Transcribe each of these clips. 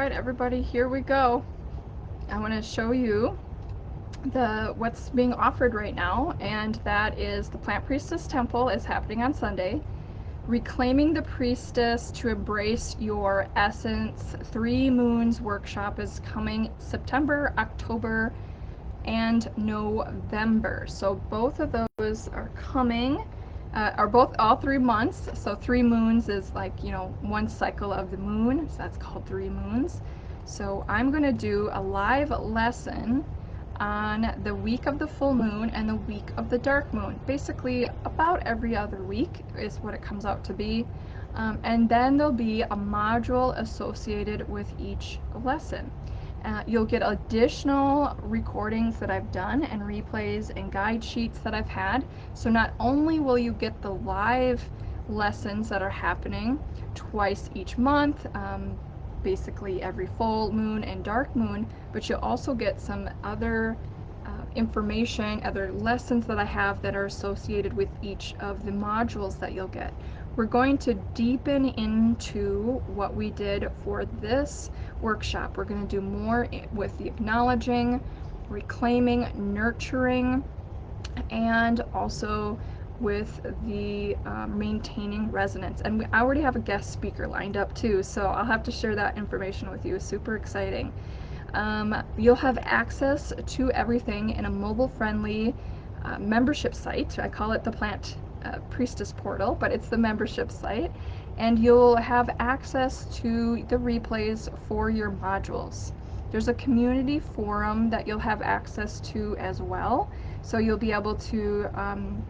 Alright everybody, here we go. I want to show you what's being offered right now, and that is the Plant Priestess Temple is happening on Sunday. Reclaiming the Priestess to Embrace Your Essence 3 Moons workshop is coming September, October, and November. So both of those are coming, all 3 months. So 3 moons is like, one cycle of the moon, so that's called 3 moons. So I'm going to do a live lesson on the week of the full moon and the week of the dark moon. Basically about every other week is what it comes out to be. And then there'll be a module associated with each lesson. You'll get additional recordings that I've done and replays and guide sheets that I've had. So not only will you get the live lessons that are happening twice each month, basically every full moon and dark moon, but you'll also get some other information, other lessons that I have that are associated with each of the modules that you'll get. We're going to deepen into what we did for this workshop. We're going to do more with the acknowledging, reclaiming, nurturing, and also with the maintaining resonance. And I already have a guest speaker lined up too, so I'll have to share that information with you. Super exciting. You'll have access to everything in a mobile-friendly membership site. I call it the Plant Priestess portal, but it's the membership site. And you'll have access to the replays for your modules. There's a community forum that you'll have access to as well. So you'll be able to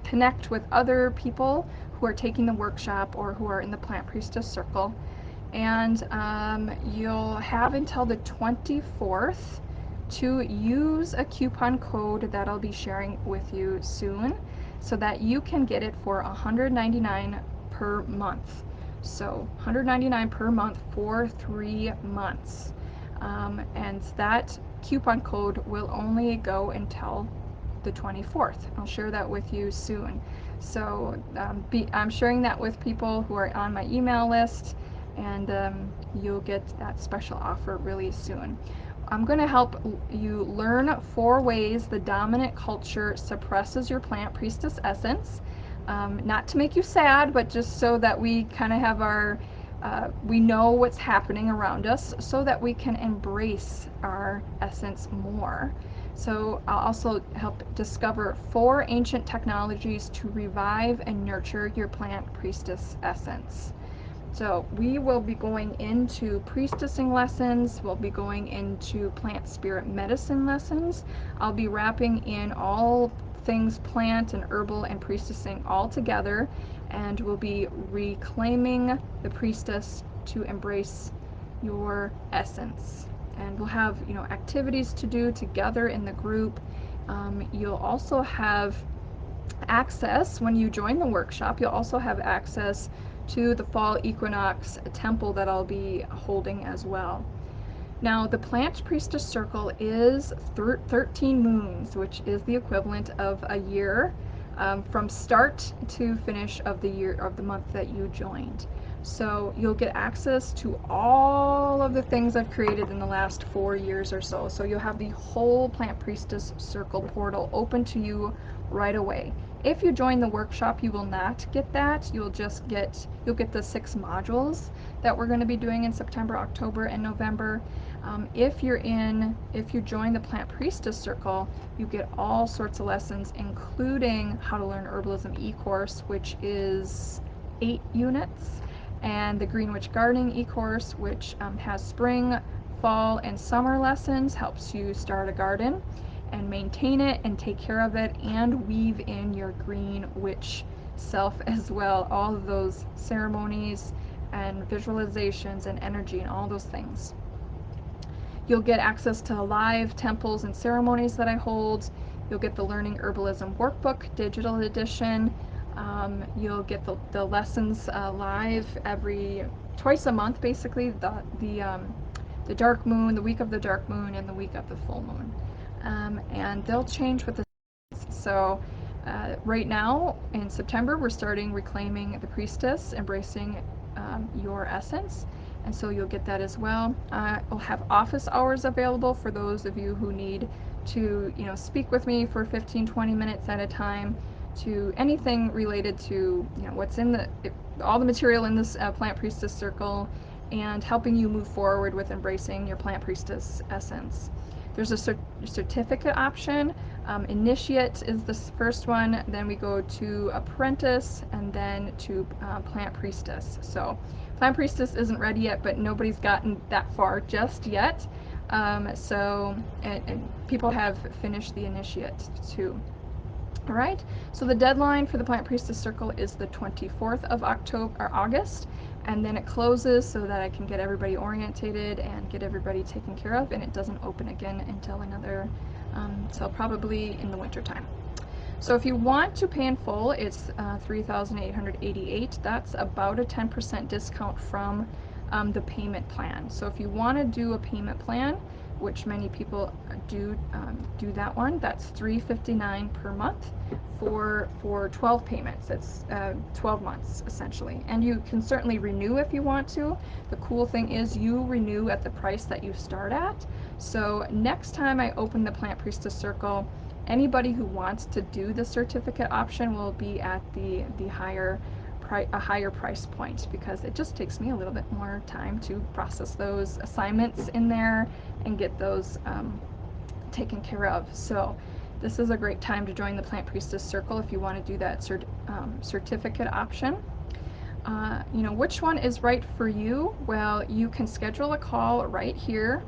connect with other people who are taking the workshop or who are in the Plant Priestess Circle. And you'll have until the 24th to use a coupon code that I'll be sharing with you soon so that you can get it for $199 per month. So $199 per month for 3 months. And that coupon code will only go until the 24th. I'll share that with you soon. So I'm sharing that with people who are on my email list, and you'll get that special offer really soon. I'm going to help you learn 4 ways the dominant culture suppresses your plant priestess essence. Not to make you sad, but just so that we kind of have we know what's happening around us so that we can embrace our essence more. So I'll also help discover 4 ancient technologies to revive and nurture your plant priestess essence. So we will be going into priestessing lessons, we'll be going into plant spirit medicine lessons. I'll be wrapping in all things plant and herbal and priestessing all together, and we'll be reclaiming the priestess to embrace your essence. And we'll have activities to do together in the group. You'll also have access, when you join the workshop, you'll also have access to the fall equinox temple that I'll be holding as well. Now, the Plant Priestess Circle is 13 moons, which is the equivalent of a year from start to finish of the year, of the month that you joined. So you'll get access to all of the things I've created in the last 4 years or so. So you'll have the whole Plant Priestess Circle portal open to you right away. If you join the workshop, you will not get that. You'll get the 6 modules that we're going to be doing in September, October, and November. If you join the Plant Priestess Circle, you get all sorts of lessons, including How to Learn Herbalism e-course, which is 8 units, and the Green Witch Gardening e-course, which has spring, fall, and summer lessons, helps you start a garden and maintain it and take care of it, and weave in your Green Witch self as well, all of those ceremonies and visualizations and energy and all those things. You'll get access to live temples and ceremonies that I hold. You'll get the Learning Herbalism Workbook digital edition. You'll get the lessons live twice a month, basically, the dark moon, the week of the dark moon, and the week of the full moon. And they'll change with the seasons. So right now in September, we're starting Reclaiming the Priestess, Embracing your Essence. and so you'll get that as well. I'll have office hours available for those of you who need to, speak with me for 15, 20 minutes at a time to anything related to, what's in all the material in this Plant Priestess Circle and helping you move forward with embracing your Plant Priestess essence. There's a certificate option. Initiate is the first one, then we go to Apprentice, and then to Plant Priestess. So Plant Priestess isn't ready yet, but nobody's gotten that far just yet. And people have finished the Initiate too. All right, so the deadline for the Plant Priestess Circle is the 24th of August, and then it closes so that I can get everybody orientated and get everybody taken care of, and it doesn't open again until until probably in the winter time. So if you want to pay in full, it's $3,888. That's about a 10% discount from the payment plan. So if you want to do a payment plan, which many people do that one, that's $359 per month for 12 payments. It's 12 months essentially, and you can certainly renew if you want to. The cool thing is you renew at the price that you start at. So next time I open the Plant Priestess Circle, anybody who wants to do the certificate option will be at a higher price point, because it just takes me a little bit more time to process those assignments in there and get those taken care of. So this is a great time to join the Plant Priestess Circle if you want to do that certificate option. Which one is right for you? Well, you can schedule a call right here.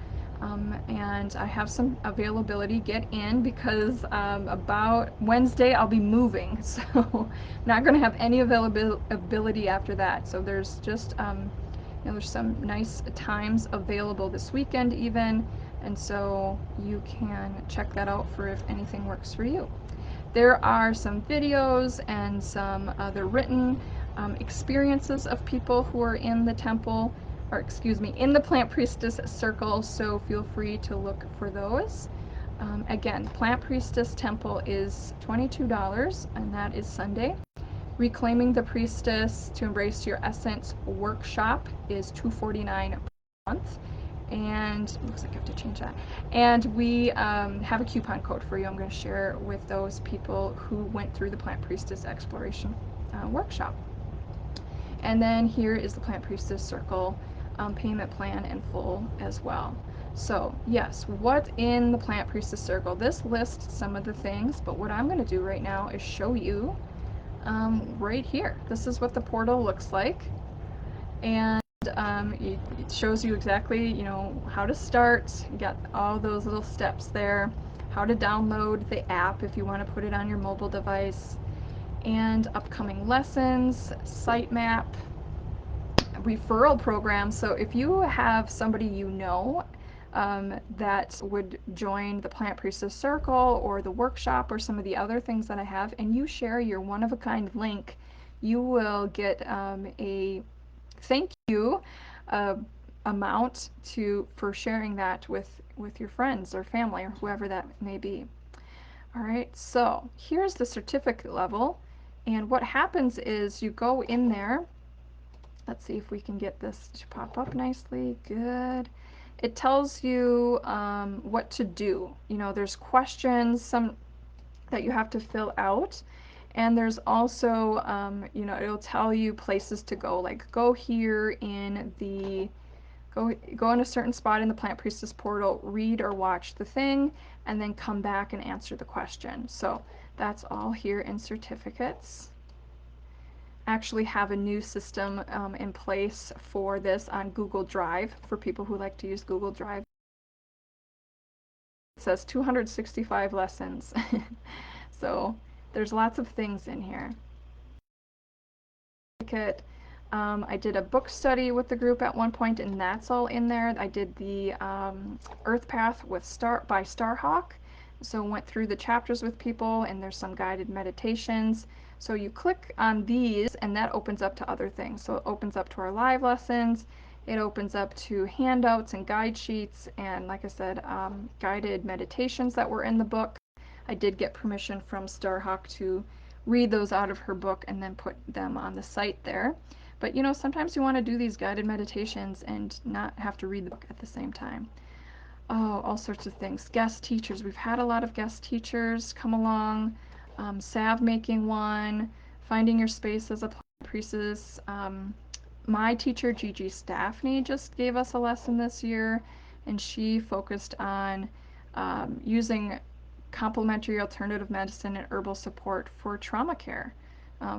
And I have some availability. Get in, because about Wednesday I'll be moving, so not going to have any availability after that. So there's just there's some nice times available this weekend even, and so you can check that out for if anything works for you. There are some videos and some other written experiences of people who are in the temple, or excuse me, in the Plant Priestess Circle, so feel free to look for those. Again, Plant Priestess Temple is $22, and that is Sunday. Reclaiming the Priestess to Embrace Your Essence workshop is $249 per month. And looks like I have to change that. And we have a coupon code for you. I'm going to share with those people who went through the Plant Priestess Exploration workshop. And then here is the Plant Priestess Circle payment plan in full as well. So yes, what's in the Plant Priestess Circle? This lists some of the things, but what I'm going to do right now is show you right here. This is what the portal looks like, and it shows you exactly, how to start. You got all those little steps there, how to download the app if you want to put it on your mobile device, and upcoming lessons, sitemap, referral program. So if you have somebody that would join the Plant Priestess Circle or the workshop or some of the other things that I have, and you share your one-of-a-kind link, you will get a thank you uh, amount for sharing that with your friends or family or whoever that may be. All right, so here's the certificate level, and what happens is you go in there. Let's see if we can get this to pop up nicely. Good. It tells you what to do. There's questions that you have to fill out. And there's also, it'll tell you places to go, like go here go in a certain spot in the Plant Priestess portal, read or watch the thing, and then come back and answer the question. So that's all here in certificates. Actually have a new system in place for this on Google Drive for people who like to use Google Drive. It says 265 lessons. So there's lots of things in here. I did a book study with the group at one point, and that's all in there. I did the Earth Path by Starhawk, so went through the chapters with people, and there's some guided meditations. So you click on these, and that opens up to other things. So it opens up to our live lessons. It opens up to handouts and guide sheets, and like I said, guided meditations that were in the book. I did get permission from Starhawk to read those out of her book and then put them on the site there. But you know, sometimes you want to do these guided meditations and not have to read the book at the same time. Oh, all sorts of things. Guest teachers. We've had a lot of guest teachers come along. Salve making one, finding your space as a priestess. My teacher, Gigi Staffney, just gave us a lesson this year, and she focused on using complementary alternative medicine and herbal support for trauma care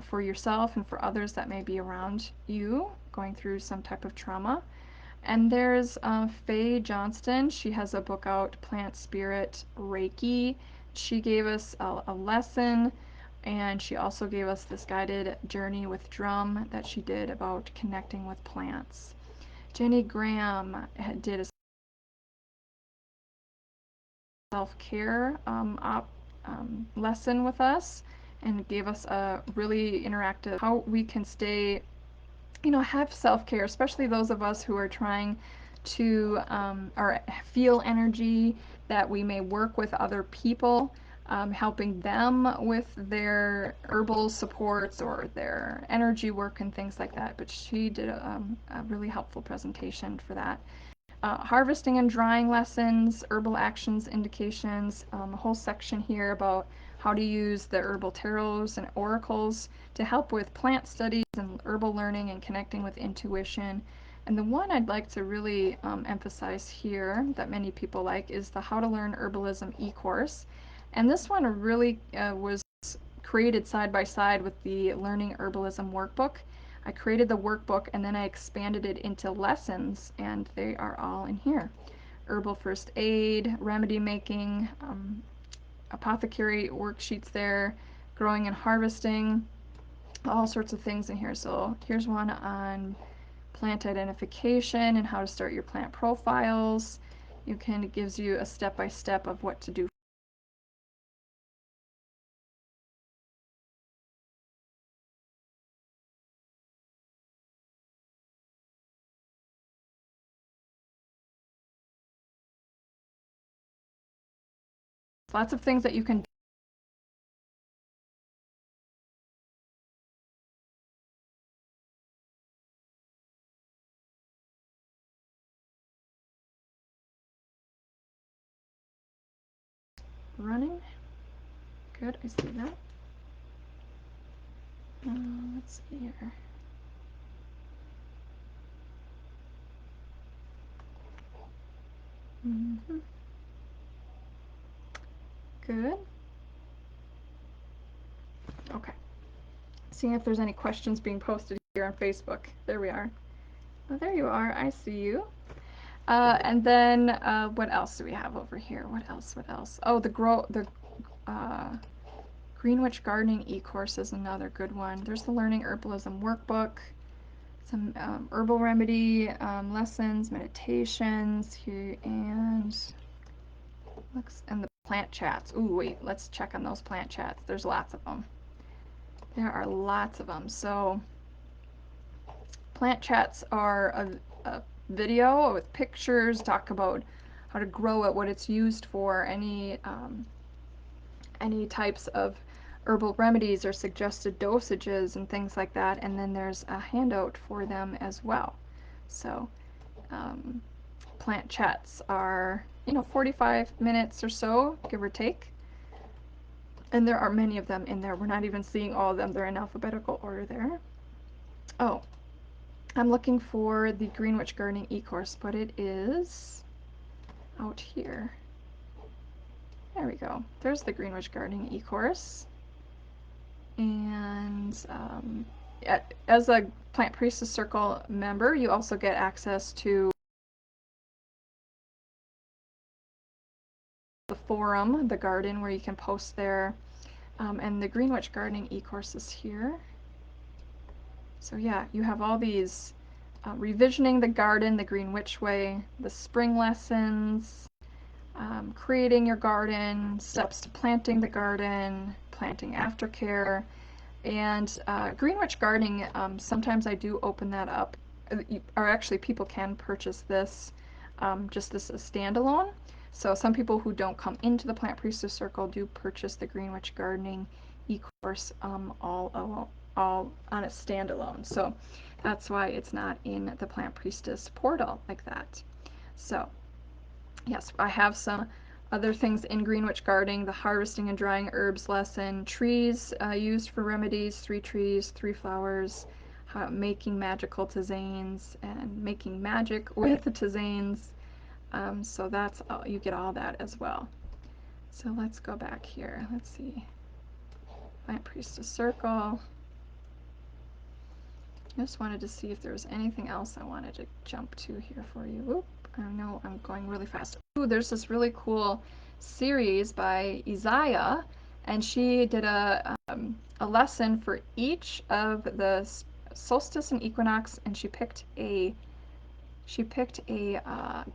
for yourself and for others that may be around you going through some type of trauma. And there's Faye Johnston. She has a book out, Plant Spirit Reiki. She gave us a lesson, and she also gave us this guided journey with drum that she did about connecting with plants. Jenny Graham did a self-care lesson with us and gave us a really interactive how we can stay, you know, have self-care, especially those of us who are trying to or feel energy, that we may work with other people, helping them with their herbal supports or their energy work and things like that. But she did a really helpful presentation for that. Harvesting and drying lessons, herbal actions, indications, a whole section here about how to use the herbal tarots and oracles to help with plant studies and herbal learning and connecting with intuition. And the one I'd like to really emphasize here that many people like is the How to Learn Herbalism e-course. And this one really was created side by side with the Learning Herbalism workbook. I created the workbook and then I expanded it into lessons, and they are all in here. Herbal first aid, remedy making, apothecary worksheets there, growing and harvesting, all sorts of things in here. So here's one on plant identification and how to start your plant profiles. It kind of gives you a step-by-step of what to do. Lots of things that you can running. Good, I see that. Let's see here. Mm-hmm. Good. Okay. Seeing if there's any questions being posted here on Facebook. There we are. Oh, there you are. I see you. And then what else do we have over here? What else? What else? Oh, the uh, Greenwich Gardening e-course is another good one. There's the Learning Herbalism workbook, some herbal remedy lessons, meditations here, and the plant chats. Ooh, wait, let's check on those plant chats. There's lots of them. There are lots of them. So plant chats are a video with pictures, talk about how to grow it, what it's used for, any types of herbal remedies or suggested dosages and things like that. And then there's a handout for them as well. So um, plant chats are, you know, 45 minutes or so, give or take. And there are many of them in there. We're not even seeing all of them. They're in alphabetical order there. Oh, I'm looking for the Greenwich Gardening e-course, but it is out here. There we go. There's the Greenwich Gardening e-course. And as a Plant Priestess Circle member, you also get access to the forum, the garden, where you can post there. And the Greenwich Gardening e-course is here. So yeah, you have all these revisioning the garden, the Greenwich way, the spring lessons, creating your garden, steps to planting the garden, planting aftercare, and Greenwich Gardening, sometimes I do open that up, or actually people can purchase this just as a standalone. So some people who don't come into the Plant Priestess Circle do purchase the Greenwich Gardening e-course all on a standalone. So That's why it's not in the Plant Priestess portal like that. So, yes, I have some other things in Greenwich Gardening, the harvesting and drying herbs lesson, trees used for remedies, 3 trees, 3 flowers, making magical tisanes, and making magic with the tisanes. So that's all, you get all that as well. So let's go back here. Let's see. Plant Priestess Circle. I just wanted to see if there was anything else I wanted to jump to here for you. Oop, I know I'm going really fast. Ooh, there's this really cool series by Isaiah, and she did a lesson for each of the solstice and equinox, and she picked a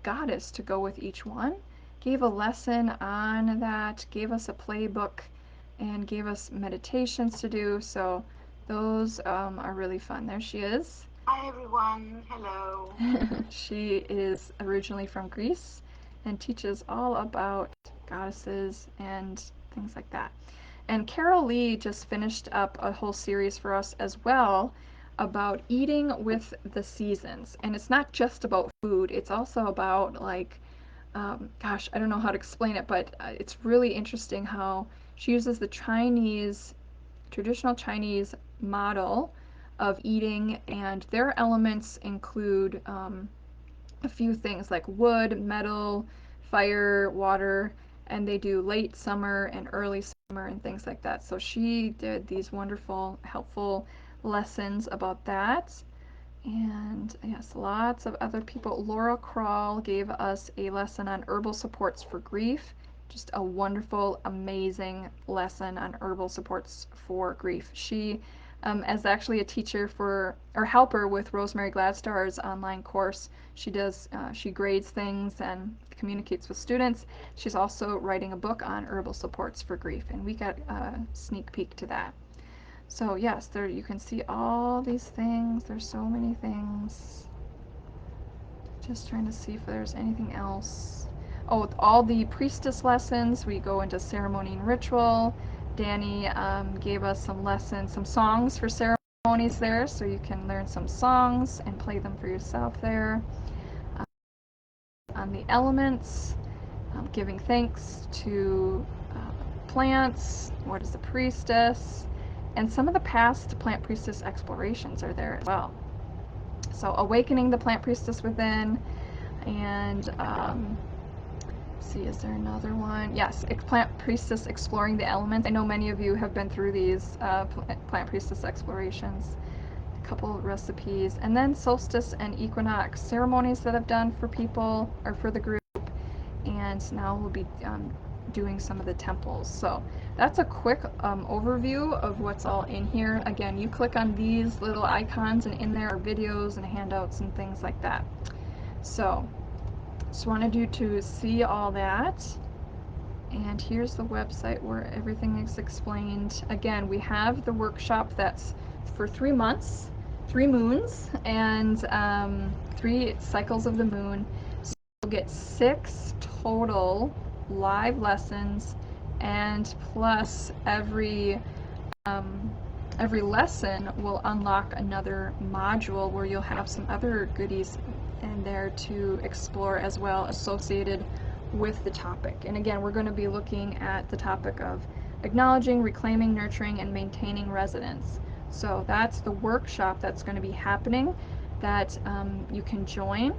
goddess to go with each one, gave a lesson on that, gave us a playbook, and gave us meditations to do. So those are really fun. There she is. Hi everyone, hello. She is originally from Greece and teaches all about goddesses and things like that. And Carol Lee just finished up a whole series for us as well about eating with the seasons. And it's not just about food, it's also about, like, gosh, I don't know how to explain it, but it's really interesting how she uses the traditional Chinese model of eating, and their elements include a few things like wood, metal, fire, water, and they do late summer and early summer and things like that. So she did these wonderful, helpful lessons about that. And yes, lots of other people. Laura Crawl gave us a lesson on herbal supports for grief. Just a wonderful, amazing lesson on herbal supports for grief. She is actually a teacher for, or helper with Rosemary Gladstar's online course. She grades things and communicates with students. She's also writing a book on herbal supports for grief, and we got a sneak peek to that. So yes, there you can see all these things. There's so many things. Just trying to see if there's anything else. Oh, all the priestess lessons. We go into ceremony and ritual. Danny gave us some lessons, some songs for ceremonies there, so you can learn some songs and play them for yourself there. On the elements, giving thanks to plants. What is the priestess? And some of the past plant priestess explorations are there as well. So awakening the plant priestess within, and see, is there another one? Yes, plant priestess exploring the elements. I know many of you have been through these plant priestess explorations. A couple recipes, and then solstice and equinox ceremonies that I've done for people or for the group, and now we'll be doing some of the temples. So that's a quick overview of what's all in here. Again, you click on these little icons, and in there are videos and handouts and things like that. So just wanted you to see all that. And here's the website where everything is explained. Again, we have the workshop that's for 3 months, 3 moons, and 3 cycles of the moon. So you'll get 6 total live lessons, and plus every lesson will unlock another module where you'll have some other goodies in there to explore as well, associated with the topic. And again, we're going to be looking at the topic of acknowledging, reclaiming, nurturing, and maintaining resonance. So that's the workshop that's going to be happening that you can join.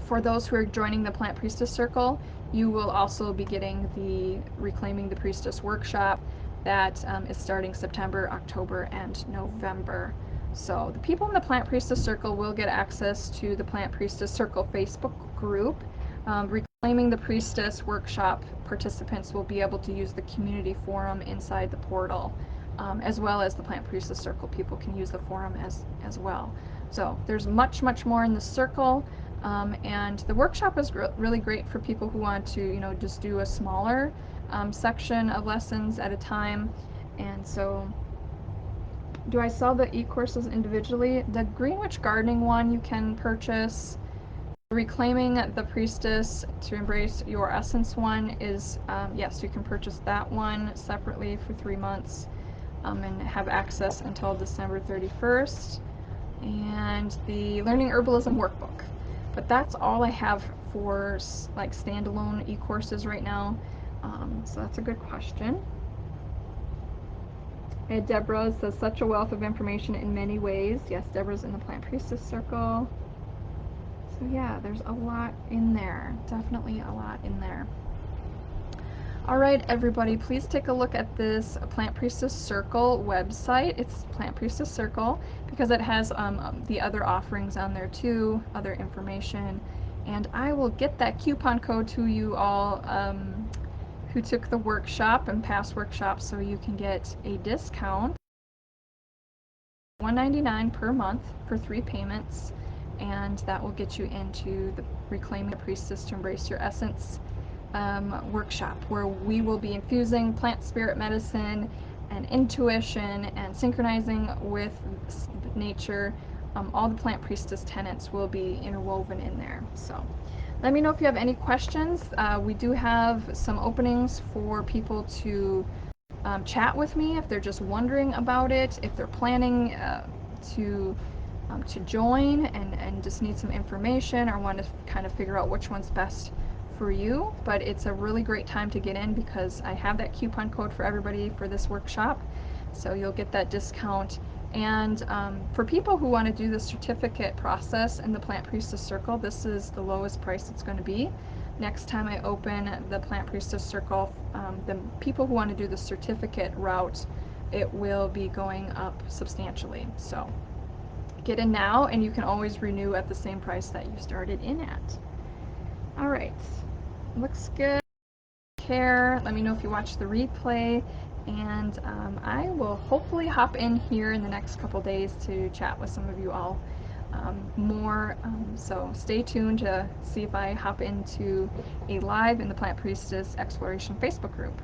For those who are joining the Plant Priestess Circle, you will also be getting the Reclaiming the Priestess workshop that is starting September, October, and November. So the people in the Plant Priestess Circle will get access to the Plant Priestess Circle Facebook group. Reclaiming the Priestess workshop participants will be able to use the community forum inside the portal, as well as the Plant Priestess Circle people can use the forum as well. So there's much, much more in the circle. And the workshop is really great for people who want to, just do a smaller section of lessons at a time. And so, do I sell the e-courses individually? The Greenwich Gardening one you can purchase. Reclaiming the Priestess to Embrace Your Essence one is, yes, you can purchase that one separately for 3 months and have access until December 31st. and the Learning Herbalism workbook. But that's all I have for like standalone e-courses right now. So that's a good question. And Deborah says such a wealth of information in many ways. Yes, Deborah's in the Plant Priestess Circle. So yeah, there's a lot in there. Definitely a lot in there. All right, everybody, please take a look at this Plant Priestess Circle website. It's Plant Priestess Circle because it has the other offerings on there too, other information. And I will get that coupon code to you all who took the workshop and past workshops so you can get a discount. $199 per month for 3 payments, and that will get you into the Reclaiming the Priestess to Embrace Your Essence workshop, where we will be infusing plant spirit medicine and intuition and synchronizing with nature. All the Plant Priestess tenets will be interwoven in there. So let me know if you have any questions. We do have some openings for people to chat with me if they're just wondering about it, if they're planning to join and just need some information or want to kind of figure out which one's best for you. But it's a really great time to get in because I have that coupon code for everybody for this workshop, so you'll get that discount. And for people who want to do the certificate process in the Plant Priestess Circle, this is the lowest price it's going to be. Next time I open the Plant Priestess Circle, the people who want to do the certificate route, it will be going up substantially. So get in now, and you can always renew at the same price that you started in at. All right, looks good. Care. Let me know if you watch the replay, and I will hopefully hop in here in the next couple days to chat with some of you all more. So stay tuned to see if I hop into a live in the Plant Priestess Exploration Facebook group.